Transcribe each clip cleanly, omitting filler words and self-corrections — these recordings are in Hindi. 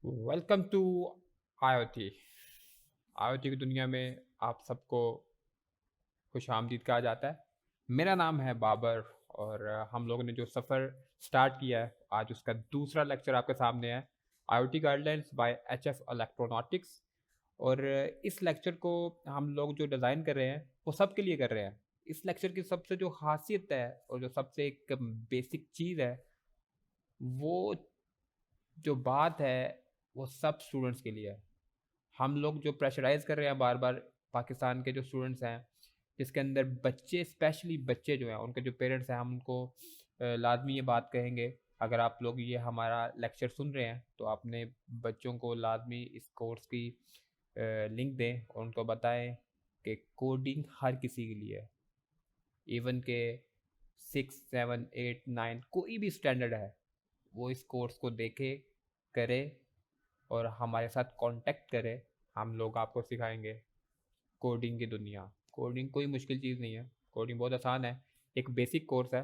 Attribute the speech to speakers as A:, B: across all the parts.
A: Welcome to IoT. आईओटी की दुनिया में आप सबको खुश आमदीद कहा जाता है। मेरा नाम है बाबर और हम लोगों ने जो सफ़र स्टार्ट किया है आज उसका दूसरा लेक्चर आपके सामने है। IoT guidelines by HF electronics. और इस लेक्चर को हम लोग जो डिज़ाइन कर रहे हैं वो सबके लिए कर रहे हैं। इस लेक्चर की सबसे जो खासियत है और जो सबसे एक बेसिक चीज़ है वो जो बात है वो सब स्टूडेंट्स के लिए है। हम लोग जो प्रेशराइज़ कर रहे हैं बार बार पाकिस्तान के जो स्टूडेंट्स हैं, जिसके अंदर बच्चे स्पेशली बच्चे जो हैं उनके जो पेरेंट्स हैं हम उनको लाजमी ये बात कहेंगे। अगर आप लोग ये हमारा लेक्चर सुन रहे हैं तो अपने बच्चों को लाजमी इस कोर्स की लिंक दें और उनको बताएं कि कोडिंग हर किसी के लिए है। इवन के 6, 7, 8, 9 कोई भी स्टैंडर्ड है वो इस कोर्स को देखे, करे और हमारे साथ कांटेक्ट करे। हम लोग आपको सिखाएंगे कोडिंग की दुनिया। कोडिंग कोई मुश्किल चीज़ नहीं है, कोडिंग बहुत आसान है। एक बेसिक कोर्स है,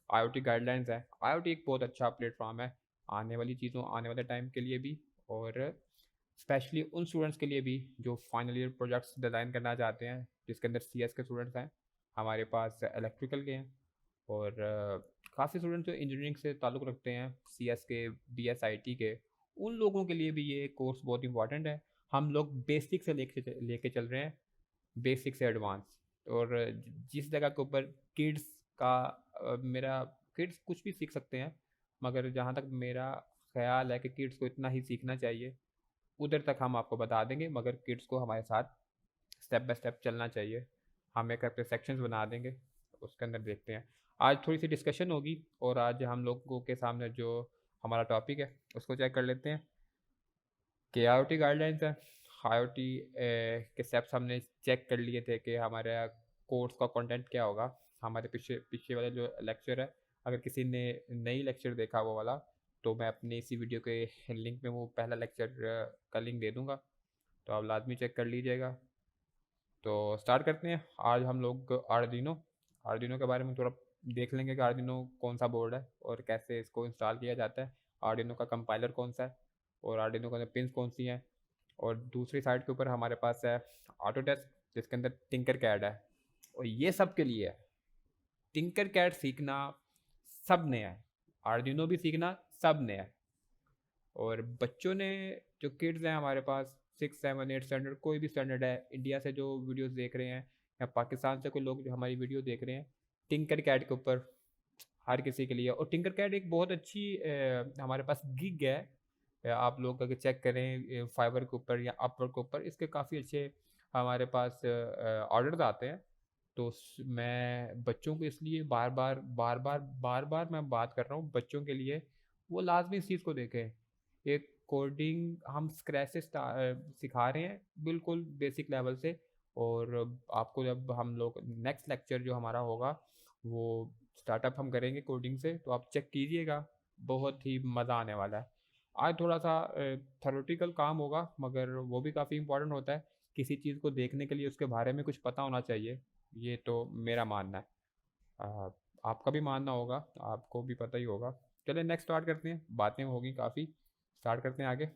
A: आईओटी गाइडलाइंस है। आईओटी एक बहुत अच्छा प्लेटफॉर्म है आने वाली चीज़ों, आने वाले टाइम के लिए भी, और स्पेशली उन स्टूडेंट्स के लिए भी जो फाइनल ईयर प्रोजेक्ट्स डिज़ाइन करना चाहते हैं, जिसके अंदर सीएस के स्टूडेंट्स हैं, हमारे पास इलेक्ट्रिकल के हैं, और काफ़ी स्टूडेंट्स जो इंजीनियरिंग से ताल्लुक़ रखते हैं, सीएस के, बीएसआईटी के, उन लोगों के लिए भी ये कोर्स बहुत इंपॉर्टेंट है। हम लोग बेसिक से लेके चल रहे हैं, बेसिक से एडवांस। और जिस जगह के ऊपर किड्स का मेरा किड्स कुछ भी सीख सकते हैं, मगर जहाँ तक मेरा ख्याल है कि किड्स को इतना ही सीखना चाहिए, उधर तक हम आपको बता देंगे, मगर किड्स को हमारे साथ स्टेप बाय स्टेप चलना चाहिए। हम एक अपने सेक्शंस बना देंगे, उसके अंदर देखते हैं। आज थोड़ी सी डिस्कशन होगी और आज हम लोगों के सामने जो हमारा टॉपिक है उसको चेक कर लेते हैं कि आईओटी गाइडलाइंस है। आईओटी के स्टेप्स हमने चेक कर लिए थे कि हमारे कोर्स का कंटेंट क्या होगा। हमारे पीछे पीछे वाला जो लेक्चर है, अगर किसी ने नई लेक्चर देखा वो वाला, तो मैं अपने इसी वीडियो के लिंक में वो पहला लेक्चर का लिंक दे दूँगा, तो आप लाजमी चेक कर लीजिएगा। तो स्टार्ट करते हैं। आज हम लोग आर्डिनो आर्डिनो के बारे में थोड़ा देख लेंगे कि आर्डिनो कौन सा बोर्ड है और कैसे इसको इंस्टॉल किया जाता है, आर्डिनो का कंपाइलर कौन सा है और आर्डिनो के अंदर पिन्स कौन सी हैं। और दूसरी साइड के ऊपर हमारे पास है ऑटोडेस्क, जिसके अंदर टिंकर कैड है, और ये सब के लिए है। टिंकर कैड सीखना सब ने है, आर्डिनो भी सीखना सब ने है। और बच्चों ने, जो किड्स हैं हमारे पास, 6, 7, 8 स्टैंडर्ड, कोई भी स्टैंडर्ड है, इंडिया से जो वीडियोस देख रहे हैं या पाकिस्तान से कोई लोग जो हमारी वीडियो देख रहे हैं, टिंकर कैड के ऊपर हर किसी के लिए। और टिंकर कैड एक बहुत अच्छी हमारे पास गिग है। आप लोग अगर चेक करें फाइवर के ऊपर या अपवर्क के ऊपर, इसके काफ़ी अच्छे हमारे पास ऑर्डर्स आते हैं। तो मैं बच्चों को इसलिए बार बार मैं बात कर रहा हूँ बच्चों के लिए, वो लाजमी इस चीज़ को देखें। एक कोडिंग हम स्क्रैच से सिखा रहे हैं, बिल्कुल बेसिक लेवल से। और आपको जब हम लोग नेक्स्ट लेक्चर जो हमारा होगा वो स्टार्टअप हम करेंगे कोडिंग से, तो आप चेक कीजिएगा, बहुत ही मज़ा आने वाला है। आज थोड़ा सा थ्योरेटिकल काम होगा, मगर वो भी काफ़ी इंपॉर्टेंट होता है। किसी चीज़ को देखने के लिए उसके बारे में कुछ पता होना चाहिए, ये तो मेरा मानना है। अ, आपका भी मानना होगा, आपको भी पता ही होगा। चलिए नेक्स्ट स्टार्ट करते हैं, बातें होगी काफ़ी, स्टार्ट करते हैं आगे।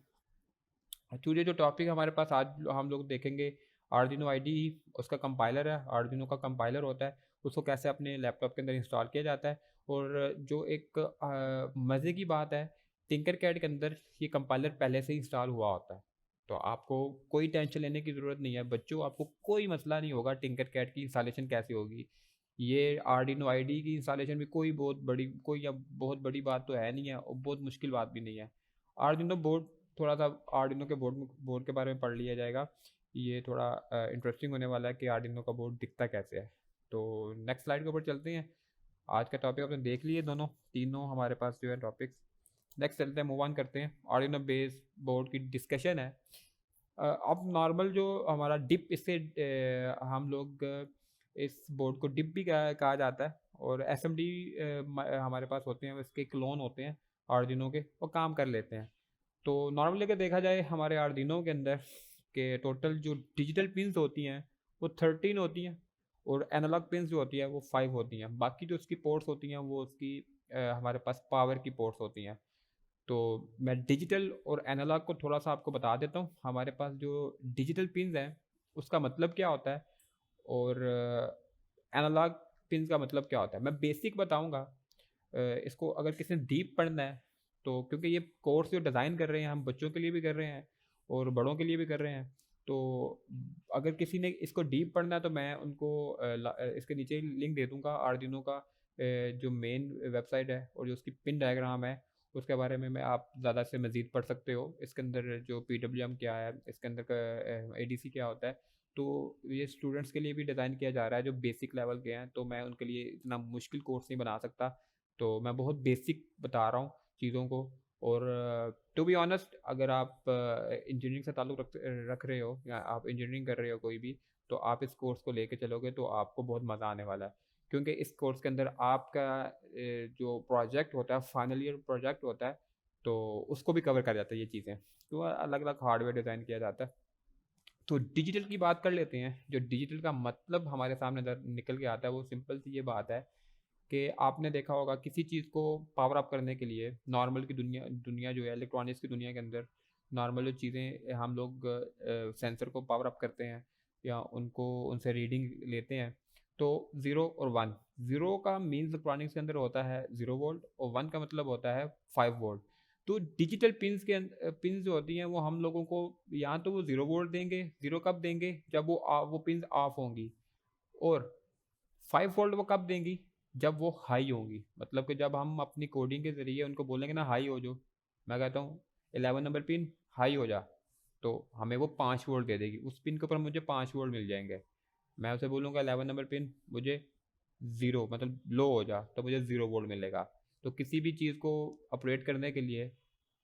A: चलिए जो टॉपिक हमारे पास आज हम लोग देखेंगे, आर्डिनो आईडी, उसका कंपाइलर है। आर्डिनो का कंपाइलर होता है, उसको कैसे अपने लैपटॉप के अंदर इंस्टॉल किया जाता है। और जो एक मज़े की बात है, टिंकर कैड के अंदर ये कंपाइलर पहले से ही इंस्टॉल हुआ होता है, तो आपको कोई टेंशन लेने की ज़रूरत नहीं है बच्चों, आपको कोई मसला नहीं होगा टिंकर कैड की इंस्टॉलेशन कैसे होगी। ये आर्डिनो आईडी की इंस्टॉलेशन भी कोई अब बहुत बड़ी बात तो है नहीं है और बहुत मुश्किल बात भी नहीं है। आर्डिनो बोर्ड, थोड़ा सा आर्डिनो के बोर्ड के बारे में पढ़ लिया जाएगा। ये थोड़ा इंटरेस्टिंग होने वाला है कि आर्डिनो का बोर्ड दिखता कैसे है। तो नेक्स्ट स्लाइड के ऊपर चलते हैं। आज का टॉपिक आपने देख लिए, दोनों तीनों हमारे पास जो है टॉपिक्स। नेक्स्ट चलते हैं, मूव ऑन करते हैं। आर्डिनो बेस बोर्ड की डिस्कशन है। अब नॉर्मल जो हमारा डिप, इससे हम लोग इस बोर्ड को डिप भी कहा जाता है। और एस एम डी हमारे पास होते हैं, इसके क्लोन होते हैं आर्डिनो के, वो काम कर लेते हैं। तो नॉर्मली अगर देखा जाए हमारे आर्डिनो के अंदर के टोटल जो डिजिटल पिन्स होती हैं वो 13 होती हैं, और एनालॉग पिन्स जो होती है वो 5 होती हैं। बाकी जो उसकी पोर्ट्स होती हैं वो उसकी हमारे पास पावर की पोर्ट्स होती हैं। तो मैं डिजिटल और एनालॉग को थोड़ा सा आपको बता देता हूँ। हमारे पास जो डिजिटल पिन्स हैं उसका मतलब क्या होता है, और एनालॉग पिन्स का मतलब क्या होता है, मैं बेसिक बताऊँगा। इसको अगर किसी ने डीप पढ़ना है तो, क्योंकि ये कोर्स जो डिज़ाइन कर रहे हैं हम बच्चों के लिए भी कर रहे हैं और बड़ों के लिए भी कर रहे हैं, तो अगर किसी ने इसको डीप पढ़ना है तो मैं उनको इसके नीचे लिंक दे दूँगा आर्डिनो का जो मेन वेबसाइट है और जो उसकी पिन डायग्राम है उसके बारे में आप ज़्यादा से मज़ीद पढ़ सकते हो। इसके अंदर जो PWM क्या है, इसके अंदर का ADC क्या होता है, तो ये स्टूडेंट्स के लिए भी डिज़ाइन किया जा रहा है जो बेसिक लेवल के हैं, तो मैं उनके लिए इतना मुश्किल कोर्स नहीं बना सकता। तो मैं बहुत बेसिक बता रहा हूँ चीज़ों को। और टू बी ऑनेस्ट, अगर आप इंजीनियरिंग से ताल्लुक़ रख रहे हो या आप इंजीनियरिंग कर रहे हो कोई भी, तो आप इस कोर्स को लेके चलोगे तो आपको बहुत मज़ा आने वाला है। क्योंकि इस कोर्स के अंदर आपका जो प्रोजेक्ट होता है, फाइनल ईयर प्रोजेक्ट होता है, तो उसको भी कवर कर जाता है ये चीज़ें। तो अलग-अलग हार्डवेयर डिज़ाइन किया जाता है। तो डिजिटल की बात कर लेते हैं। जो डिजिटल का मतलब हमारे सामने निकल के आता है वो सिंपल सी ये बात है कि आपने देखा होगा किसी चीज़ को पावर अप करने के लिए नॉर्मल की दुनिया दुनिया जो है इलेक्ट्रॉनिक्स की दुनिया के अंदर नॉर्मल जो चीज़ें हम लोग सेंसर को पावर अप करते हैं या उनको उनसे रीडिंग लेते हैं, तो ज़ीरो और वन, ज़ीरो का मीन्स इलेक्ट्रॉनिक्स के अंदर होता है 0 वोल्ट और वन का मतलब होता है 5 वोल्ट। तो डिजिटल पिन्स के पिन्स जो होती हैं वो हम लोगों को या तो वो 0 वोल्ट देंगे, ज़ीरो कब देंगे जब वो पिन्स ऑफ होंगी, और 5 वोल्ट वो कब देंगी जब वो हाई होंगी। मतलब कि जब हम अपनी कोडिंग के ज़रिए उनको बोलेंगे ना हाई हो जो, मैं कहता हूँ 11 नंबर पिन हाई हो जा, तो हमें वो 5 वोल्ट दे देगी। उस पिन के ऊपर मुझे 5 वोल्ट मिल जाएंगे। मैं उसे बोलूँगा 11 नंबर पिन मुझे ज़ीरो मतलब लो हो जा, तो मुझे 0 वोल्ट मिलेगा। तो किसी भी चीज़ को ऑपरेट करने के लिए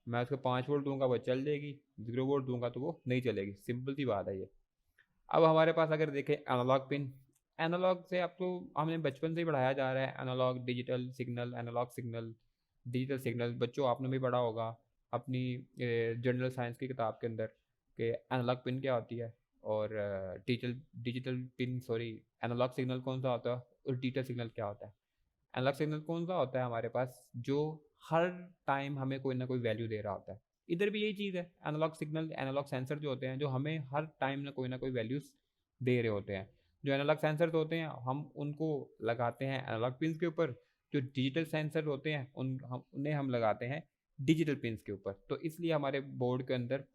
A: मैं उसको 5 वोल्ट दूंगा वो चल देगी, 0 वोल्ट दूंगा तो वो नहीं चलेगी। सिंपल सी बात है ये। अब हमारे पास अगर देखें एनालॉग पिन, एनालॉग से आपको हमें बचपन से ही पढ़ाया जा रहा है analogue digital signal, analogue signal digital signal. बच्चों आपने भी पढ़ा होगा अपनी जनरल साइंस की किताब के अंदर कि एनालॉग पिन क्या होती है और digital digital pin sorry analogue signal कौन सा होता है और डिजिटल सिग्नल क्या होता है। एनालॉग सिग्नल कौन सा होता है हमारे पास जो हर टाइम हमें कोई ना कोई वैल्यू दे रहा होता है। इधर भी यही चीज़ है, एनालॉग सिग्नल एनालॉग सेंसर जो होते हैं जो हमें हर टाइम ना कोई वैल्यूज़ दे रहे होते हैं। जो एनालॉग सेंसर्स होते हैं हम उनको लगाते हैं एनालॉग पिन्स के ऊपर, जो डिजिटल सेंसर होते हैं उन्हें हम लगाते हैं डिजिटल पिन्स के ऊपर। तो इसलिए हमारे बोर्ड के अंदर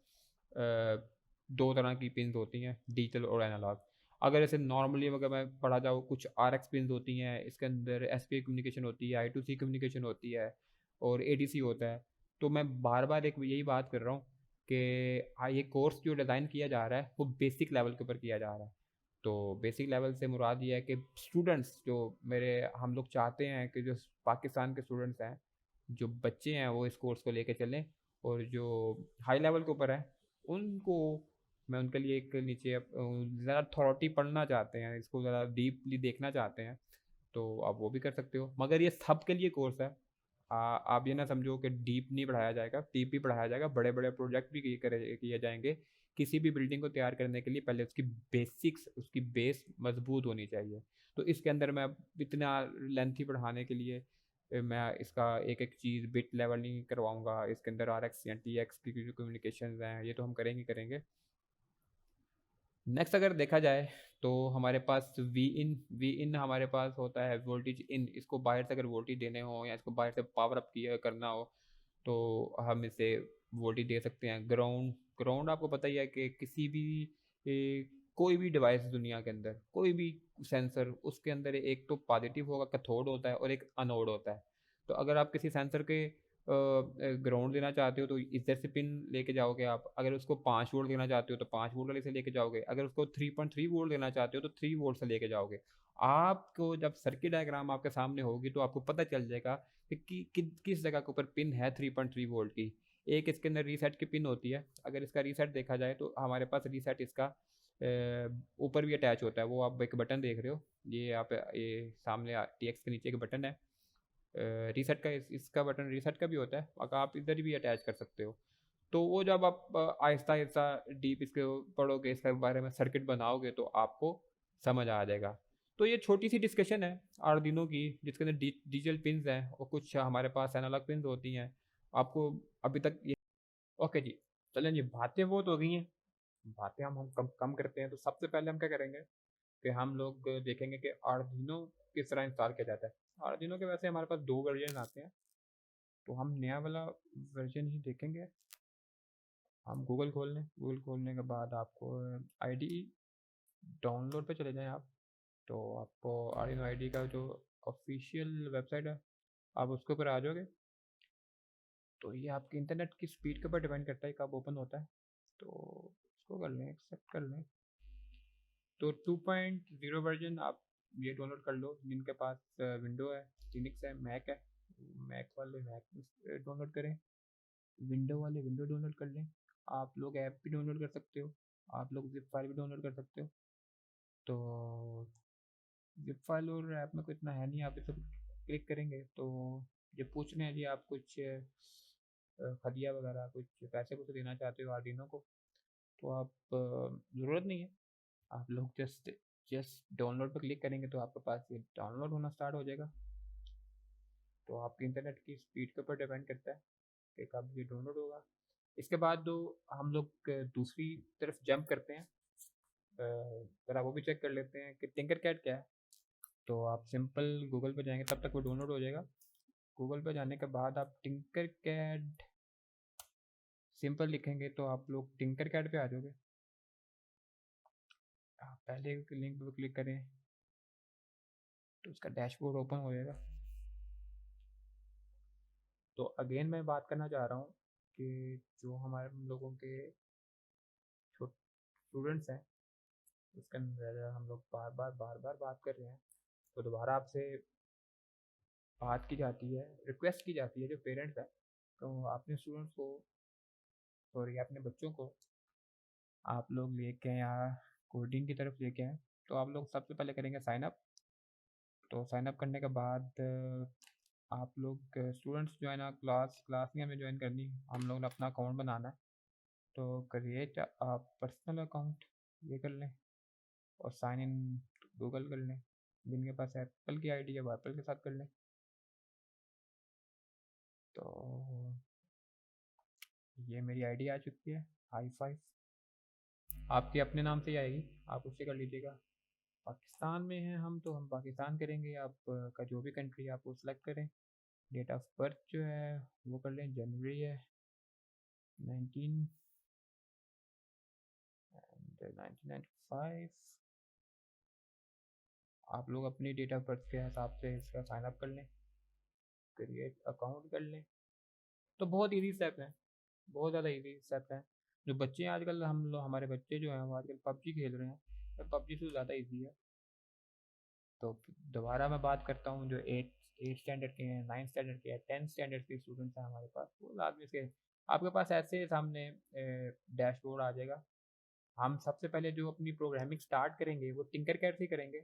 A: दो तरह की पिन्स होती हैं, डिजिटल और एनालॉग। अगर ऐसे नॉर्मली अगर मैं पढ़ा जाऊँ, कुछ RX पिन्स होती हैं, इसके अंदर SPI कम्युनिकेशन होती है, I2C कम्युनिकेशन होती है और ADC होता है। तो मैं बार बार एक यही बात कर रहा हूँ कि ये कोर्स जो डिज़ाइन किया जा रहा है वो बेसिक लेवल के ऊपर किया जा रहा है। तो बेसिक लेवल से मुराद ये है कि स्टूडेंट्स जो मेरे हम लोग चाहते हैं कि जो पाकिस्तान के स्टूडेंट्स हैं, जो बच्चे हैं वो इस कोर्स को लेके चलें, और जो हाई लेवल के ऊपर है उनको मैं उनके लिए एक नीचे ज़रा अथॉरिटी पढ़ना चाहते हैं, इसको ज़रा डीपली देखना चाहते हैं, तो आप वो भी कर सकते हो। मगर ये सब के लिए कोर्स है। आप ये ना समझो कि डीप नहीं पढ़ाया जाएगा, डीप भी पढ़ाया जाएगा, बड़े बड़े प्रोजेक्ट भी किए जाएंगे। किसी भी बिल्डिंग को तैयार करने के लिए पहले उसकी बेसिक्स, उसकी बेस मजबूत होनी चाहिए। तो इसके अंदर मैं इतना लेंथी पढ़ाने के लिए मैं इसका एक एक चीज़ बिट लेवल नहीं करवाऊंगा। इसके अंदर RX या TX की जो कम्युनिकेशन हैं ये तो हम करेंगे करेंगे। नेक्स्ट अगर देखा जाए तो हमारे पास वी इन हमारे पास होता है वोल्टेज इन। इसको बाहर से अगर वोल्टेज देने हो या इसको बाहर से पावर अप किया करना हो तो हम इसे वोल्टेज दे सकते हैं। ग्राउंड, ग्राउंड आपको पता ही है कि किसी भी कोई भी डिवाइस दुनिया के अंदर, कोई भी सेंसर, उसके अंदर एक तो पॉजिटिव होगा, कैथोड होता है और एक अनोड होता है। तो अगर आप किसी सेंसर के ग्राउंड देना चाहते हो तो इधर से पिन लेके जाओगे आप। अगर उसको 5 वोल्ट देना चाहते हो तो 5 वोल्ट वाले से लेके जाओगे। अगर उसको 3.3 वोल्ट देना चाहते हो तो 3 वोल्ट से लेके जाओगे। आपको जब सर्किट डायग्राम आपके सामने होगी तो आपको पता चल जाएगा कि किस जगह के ऊपर पिन है 3.3 वोल्ट की। एक इसके अंदर रीसेट की पिन होती है। अगर इसका रीसेट देखा जाए तो हमारे पास रीसेट इसका ऊपर भी अटैच होता है। वो आप एक बटन देख रहे हो, ये आप ये सामने TX के नीचे एक बटन है रीसेट का। इसका बटन रीसेट का भी होता है, अगर आप इधर भी अटैच कर सकते हो। तो वो जब आप आहिस्ता आहिस्ता डीप इसके पढ़ोगे, इसके बारे में सर्किट बनाओगे तो आपको समझ आ जाएगा। तो ये छोटी सी डिस्कशन है आर्डिनो की जिसके अंदर डिजिटल पिन्स हैं और कुछ हमारे पास एनालॉग पिन्स होती हैं। आपको अभी तक ये ओके जी। चलें जी, बातें वो तो हो गई हैं, बातें हम कम कम करते हैं। तो सबसे पहले हम क्या करेंगे कि हम लोग देखेंगे कि आर्डिनो किस तरह इंस्टॉल किया जाता है। आर्डिनो के वैसे हमारे पास 2 वर्जन आते हैं, तो हम नया वाला वर्जन ही देखेंगे। हम गूगल खोल लें, गूगल खोलने के बाद आपको आईडी डाउनलोड पे चले जाएँ आप, तो आपको आर्डिनो आईडी का जो ऑफिशियल वेबसाइट है, आप उसके ऊपर आ जाओगे। तो ये आपके इंटरनेट की स्पीड के ऊपर डिपेंड करता है कब ओपन होता है। तो इसको कर लें, एक्सेप्ट कर लें। तो 2.0 वर्जन आप ये डाउनलोड कर लो जिनके पास विंडो है, लिनक्स है, मैक है। मैक वाले मैक डाउनलोड करें, विंडो वाले विंडो डाउनलोड कर लें। आप लोग ऐप भी डाउनलोड कर सकते हो, आप लोग जिप फाइल भी डाउनलोड कर सकते हो। तो जिप फाइल और ऐप में कोई इतना है नहीं, आप इसे क्लिक करेंगे तो ये पूछ रहे हैं जी आप कुछ हदिया वगैरह कुछ पैसे कुछ देना चाहते हो आर्डिनो को, तो आप ज़रूरत नहीं है। आप लोग जस्ट जस्ट डाउनलोड पर क्लिक करेंगे तो आपके पास ये डाउनलोड होना स्टार्ट हो जाएगा। तो आपके इंटरनेट की स्पीड के ऊपर डिपेंड करता है कि कब ये डाउनलोड होगा। इसके बाद दो हम लोग दूसरी तरफ जंप करते हैं, ज़रा वो भी चेक कर लेते हैं कि टिंकर कैट क्या है। तो आप सिंपल गूगल पे जाएंगे, तब तक वो डाउनलोड हो जाएगा। गूगल पे जाने के बाद आप टिंकर कैट सिंपल लिखेंगे तो आप लोग टिंकर कैट पे आ जाओगे। आप पहले लिंक पे क्लिक करें तो उसका डैशबोर्ड ओपन हो जाएगा। तो अगेन मैं बात करना चाह रहा हूँ कि जो हमारे हम लोगों के स्टूडेंट्स हैं उसके अंदर हम लोग बार बार बात कर रहे हैं, तो दोबारा आपसे बात की जाती है, रिक्वेस्ट की जाती है जो पेरेंट्स हैं, तो अपने स्टूडेंट्स को सॉरी अपने बच्चों को आप लोग लेके आए यहाँ कोडिंग की तरफ लेके आए। तो आप लोग सबसे पहले करेंगे साइन अप। तो साइन अप करने के बाद आप लोग स्टूडेंट्स जो है ना क्लास क्लास नहीं हमें ज्वाइन करनी, हम लोग ने अपना अकाउंट बनाना है। तो क्रिएट आप पर्सनल अकाउंट ये कर लें और साइन इन गूगल कर लें। जिनके पास एप्पल की आईडी है वो एप्पल के साथ कर लें। तो ये मेरी आईडी आ चुकी है i5, आपके अपने नाम से ही आएगी, आप उससे कर लीजिएगा। पाकिस्तान में हैं हम तो हम पाकिस्तान करेंगे, आप का जो भी कंट्री है आप वो सिलेक्ट करें। डेट ऑफ बर्थ जो है वो कर लें, जनवरी है 19 एंड 1995। आप लोग अपनी डेट ऑफ बर्थ के हिसाब से इसका साइन अप कर लें, क्रिएट अकाउंट कर लें। तो बहुत ईजी स्टेप है, बहुत ज़्यादा ईजी स्टेप है। जो बच्चे हैं आजकल हम लोग हमारे बच्चे जो हैं वो आजकल पबजी खेल रहे हैं, पबजी से ज़्यादा ईजी है। तो दोबारा मैं बात करता हूँ जो एट स्टैंडर्ड के हैं, 9 स्टैंडर्ड के हैं, 10 स्टैंडर्ड के स्टूडेंट्स हैं हमारे पास, वो लाजमी से आपके पास ऐसे सामने डैशबोर्ड आ जाएगा। हम सबसे पहले जो अपनी प्रोग्रामिंग स्टार्ट करेंगे वो टिंकर कैट से करेंगे।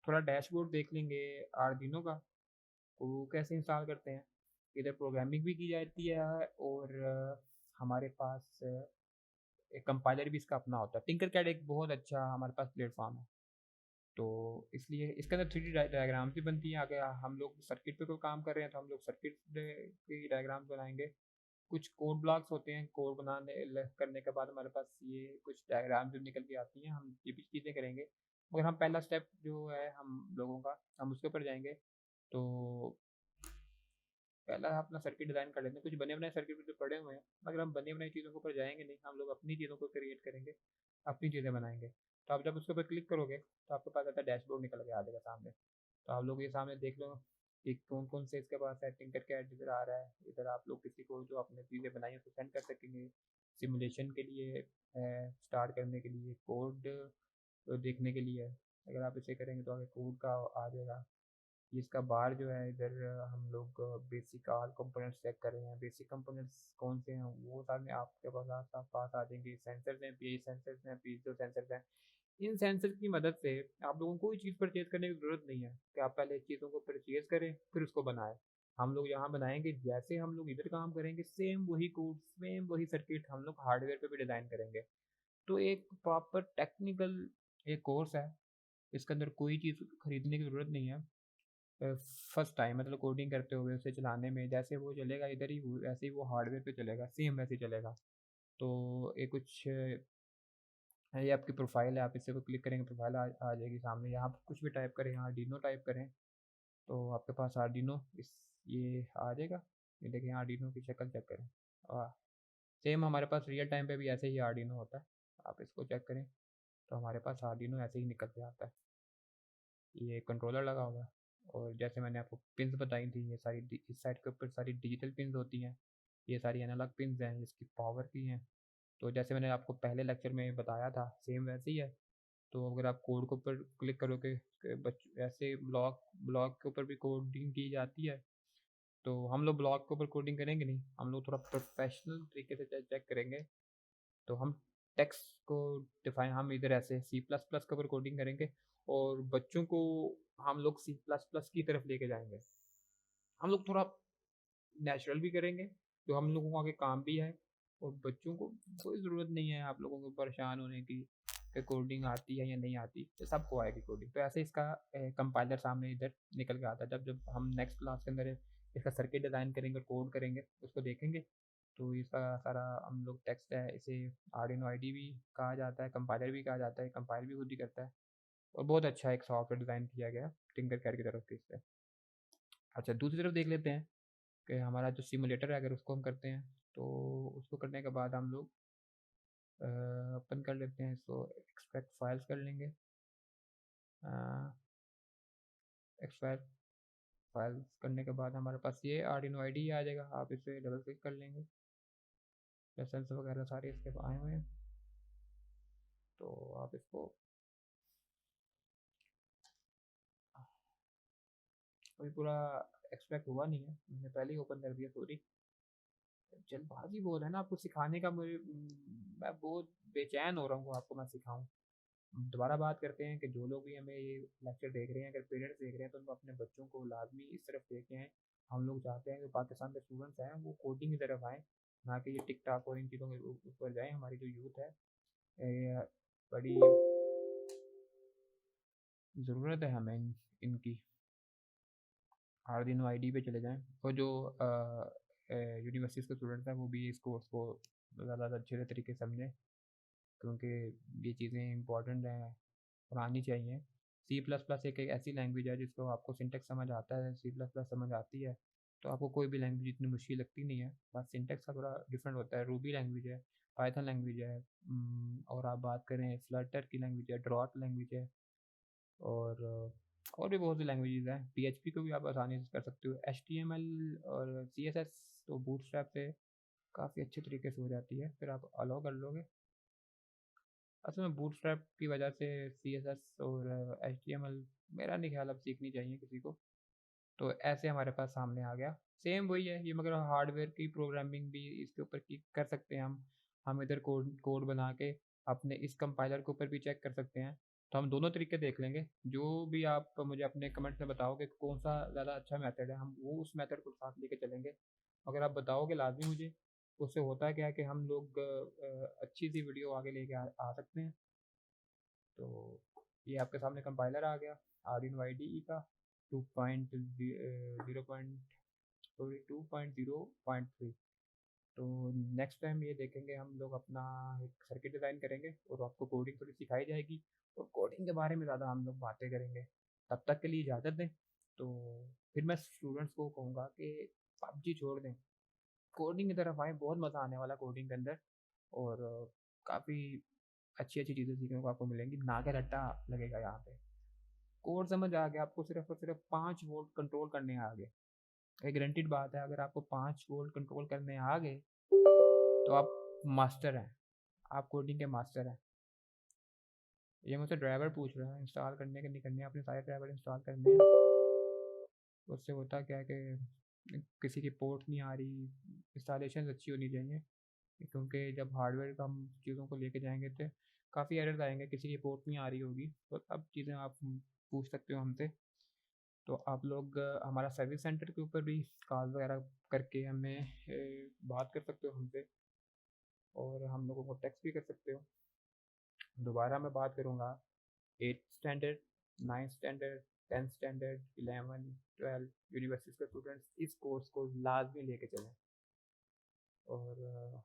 A: थोड़ा डैशबोर्ड देख लेंगे आर्डिनो का, वो कैसे इंस्टॉल करते हैं। इधर प्रोग्रामिंग भी की जाती है और हमारे पास एक कंपाइलर भी इसका अपना होता है। टिंकर कैट एक बहुत अच्छा हमारे पास प्लेटफॉर्म है, तो इसलिए इसके अंदर 3D डायग्राम्स भी बनती हैं। अगर हम लोग सर्किट पे कोई काम कर रहे हैं तो हम लोग सर्किट की डायग्राम्स बनाएंगे। कुछ कोड ब्लॉक्स होते हैं, कोड करने के बाद हमारे पास ये कुछ डायग्राम जो निकल के आती हैं, हम ये भी चीज़ें करेंगे। मगर हम पहला स्टेप जो है हम लोगों का हम उसके ऊपर जाएंगे। तो पहला अपना सर्किट डिज़ाइन कर लेते हैं, कुछ बने बनाए सर्किट जो पड़े हुए हैं, मगर हम बने बनाई चीज़ों के ऊपर जाएंगे नहीं, हम लोग अपनी चीज़ों को क्रिएट करेंगे, अपनी चीज़ें बनाएंगे। तो आप जब उसके ऊपर क्लिक करोगे तो आपके पास ऐसा डैशबोर्ड निकल के आ जाएगा सामने। तो आप लोग ये सामने देख लो कि कौन कौन से इसके पास सेटिंग करके ऐड इधर आ रहा है। इधर आप लोग किसी को जो आपने चीज़ें बनाई है उसको सेंड कर सकेंगे, सिमुलेशन के लिए स्टार्ट करने के लिए, कोड देखने के लिए। अगर आप इसे करेंगे तो आगे कोड का आ जाएगा। इसका बार जो है इधर हम लोग बेसिक ऑल कंपोनेंट्स चेक कर रहे हैं। बेसिक कंपोनेंट्स कौन से हैं वो सामने आपके पास आ जाएंगे। सेंसर्स हैं, पीएच सेंसर्स हैं, पीजो सेंसर्स हैं। इन सेंसर की मदद से आप लोगों को कोई चीज़ परचेज करने की ज़रूरत नहीं है कि आप पहले चीज़ों को परचेज करें फिर उसको बनाएं। हम लोग यहाँ बनाएंगे, जैसे हम लोग इधर काम करेंगे सेम वही कोड सेम वही सर्किट हम लोग हार्डवेयर पे भी डिज़ाइन करेंगे। तो एक प्रॉपर टेक्निकल एक कोर्स है, इसके अंदर कोई चीज़ खरीदने की ज़रूरत नहीं है। फर्स्ट टाइम मतलब कोडिंग करते हुए उसे चलाने में जैसे वो चलेगा इधर ही वैसे ही वो हार्डवेयर पे चलेगा, सेम वैसे ही चलेगा। तो ये कुछ ये आपकी प्रोफाइल है, आप इसे को क्लिक करेंगे प्रोफाइल आ जाएगी सामने। यहाँ पर कुछ भी टाइप करें, यहाँ आर्डिनो टाइप करें तो आपके पास आर्डिनो इस ये आ जाएगा। ये देखिए आर्डिनो की शक्ल चेक करें, सेम हमारे पास रियल टाइम पे भी ऐसे ही आर्डिनो होता है। आप इसको चेक करें तो हमारे पास आर्डिनो ऐसे ही निकल के आता है। ये कंट्रोलर लगा हुआ है और जैसे मैंने आपको पिंस बताई थी, ये सारी इस साइड के ऊपर सारी डिजिटल पिंस होती हैं, ये सारी एनालॉग पिंस हैं, इसकी पावर की हैं। तो जैसे मैंने आपको पहले लेक्चर में बताया था सेम वैसे ही है। तो अगर आप कोड के ऊपर क्लिक करोगे ऐसे ब्लॉक ब्लॉक के ऊपर भी कोडिंग की जाती है। तो हम लोग ब्लॉक के ऊपर कोडिंग करेंगे नहीं, हम लोग थोड़ा प्रोफेशनल तरीके से चेक करेंगे। तो हम टेक्स्ट को डिफाइन हम इधर ऐसे सी प्लस प्लस के ऊपर कोडिंग करेंगे और बच्चों को हम लोग सी प्लस प्लस की तरफ लेके जाएंगे। हम लोग थोड़ा नेचुरल भी करेंगे जो हम लोगों को आगे काम भी है, और बच्चों को कोई ज़रूरत नहीं है आप लोगों को परेशान होने की कि कोडिंग आती है या नहीं आती, तो सबको आएगी कोडिंग। तो ऐसे इसका कंपाइलर सामने इधर निकल के आता है। जब जब हम नेक्स्ट क्लास के अंदर इसका सर्किट डिज़ाइन करेंगे, कोड करेंगे, उसको देखेंगे तो इसका सारा हम लोग टेक्स्ट है, इसे आर्डिनो आईडी भी कहा जाता है, कंपाइलर भी कहा जाता है, कंपाइल भी खुद ही करता है। और बहुत अच्छा एक सॉफ्टवेयर डिज़ाइन किया गया टिंकर कैड की तरफ से इस पर। अच्छा दूसरी तरफ देख लेते हैं कि हमारा जो सिमुलेटर है अगर उसको हम करते हैं तो उसको करने के बाद हम लोग ओपन कर लेते हैं इसको, एक्सट्रैक्ट फाइल्स कर लेंगे। एक्सट्रैक्ट फाइल्स करने के बाद हमारे पास ये आर्डिनो आईडी आ जाएगा, आप इसे डबल क्लिक कर लेंगे। लेसन्स वगैरह सारे इसके आए हुए हैं तो आप इसको अभी पूरा एक्सट्रैक्ट हुआ नहीं है, मैंने पहले ही ओपन कर दिया, सॉरी। जल्दबाजी बहुत है ना आपको सिखाने का, मुझे मैं बहुत बेचैन हो रहा हूँ आपको मैं सिखाऊं। दोबारा बात करते हैं कि जो लोग भी हमें ये लेक्चर देख रहे हैं, अगर पेरेंट्स देख रहे हैं तो उनको अपने बच्चों को लाजमी इस तरफ लेके आएँ। हम लोग चाहते हैं कि पाकिस्तान के स्टूडेंट्स हैं वो कोडिंग की तरफ आएँ, ना कि ये टिकटॉक और इन चीज़ों के ऊपर जाएँ। हमारी जो यूथ है बड़ी ज़रूरत है हमें इनकी। आर्डिनो आईडी पे चले जाएँ और जो यूनिवर्सिटीज़ के स्टूडेंट्स हैं वो भी इस कोर्स को ज़्यादा अच्छे तरीके से समझें, क्योंकि ये चीज़ें इंपॉर्टेंट हैं और आनी चाहिए। सी प्लस प्लस एक ऐसी लैंग्वेज है जिसको आपको सिंटेक्स समझ आता है, सी प्लस प्लस समझ आती है तो आपको कोई भी लैंग्वेज इतनी मुश्किल लगती नहीं है। बस सिंटेक्स का थोड़ा डिफरेंट होता है। रूबी लैंग्वेज है, पाइथन लैंग्वेज है, और आप बात करें फ्लटर की लैंग्वेज है, ड्रॉट लैंग्वेज है, और और भी बहुत सी लैंग्वेजेस हैं। पीएचपी को भी आप आसानी से कर सकते हो। एचटीएमएल और सीएसएस तो बूटस्ट्रैप से काफ़ी अच्छे तरीके से हो जाती है, फिर आप अलाउ कर लोगे। असल में बूटस्ट्रैप की वजह से सीएसएस और एचटीएमएल मेरा नहीं ख्याल अब सीखनी चाहिए किसी को। तो ऐसे हमारे पास सामने आ गया, सेम वही है ये, मगर हार्डवेयर की प्रोग्रामिंग भी इसके ऊपर की कर सकते हैं हम इधर कोड कोड बना के अपने इस कंपाइलर के ऊपर भी चेक कर सकते हैं। तो हम दोनों तरीके देख लेंगे, जो भी आप मुझे अपने कमेंट्स में बताओगे कौन सा ज़्यादा अच्छा मेथड है, हम वो उस मेथड को साथ लेके चलेंगे। अगर आप बताओगे लाजमी मुझे, उससे होता है क्या है कि हम लोग अच्छी सी वीडियो आगे लेके आ सकते हैं। तो ये आपके सामने कंपाइलर आ गया आर्डिनो आईडीई का 2.0.3। तो नेक्स्ट टाइम ये देखेंगे हम लोग अपना एक सर्किट डिज़ाइन करेंगे और आपको कोडिंग थोड़ी सिखाई जाएगी और कोडिंग के बारे में ज़्यादा हम लोग बातें करेंगे। तब तक के लिए इजाज़त दें। तो फिर मैं स्टूडेंट्स को कहूँगा कि पबजी छोड़ दें, कोडिंग की तरफ आए, बहुत मज़ा आने वाला कोडिंग के अंदर। और काफ़ी अच्छी अच्छी चीज़ें सीखने को आपको मिलेंगी, ना के रट्टा लगेगा यहाँ पे। कोड समझ आ गया आपको, सिर्फ और सिर्फ 5 वोल्ट कंट्रोल करने आ गए, ये गारंटीड बात है। अगर आपको 5 वोल्ट कंट्रोल करने आ गए तो आप मास्टर हैं, आप कोडिंग के मास्टर हैं। ये मुझसे ड्राइवर पूछ रहा है इंस्टॉल करने के नहीं करने, अपने सारे ड्राइवर इंस्टॉल करने हैं। उससे होता क्या है कि किसी की पोर्ट नहीं आ रही, इंस्टॉलेशन अच्छी होनी चाहिए, क्योंकि जब हार्डवेयर का हम चीज़ों को लेके जाएंगे तो काफ़ी एरर्स आएंगे, किसी की पोर्ट नहीं आ रही होगी तो अब चीज़ें आप पूछ सकते हो हमसे। तो आप लोग हमारा सर्विस सेंटर के ऊपर भी कॉल वगैरह करके हमें बात कर सकते हो हमसे, और हम लोगों को टेक्स्ट भी कर सकते हो। दोबारा मैं बात करूँगा 8th standard, 9th standard, 10th standard 11 12 universities के स्टूडेंट्स इस कोर्स को लाजमी लेके चलें। और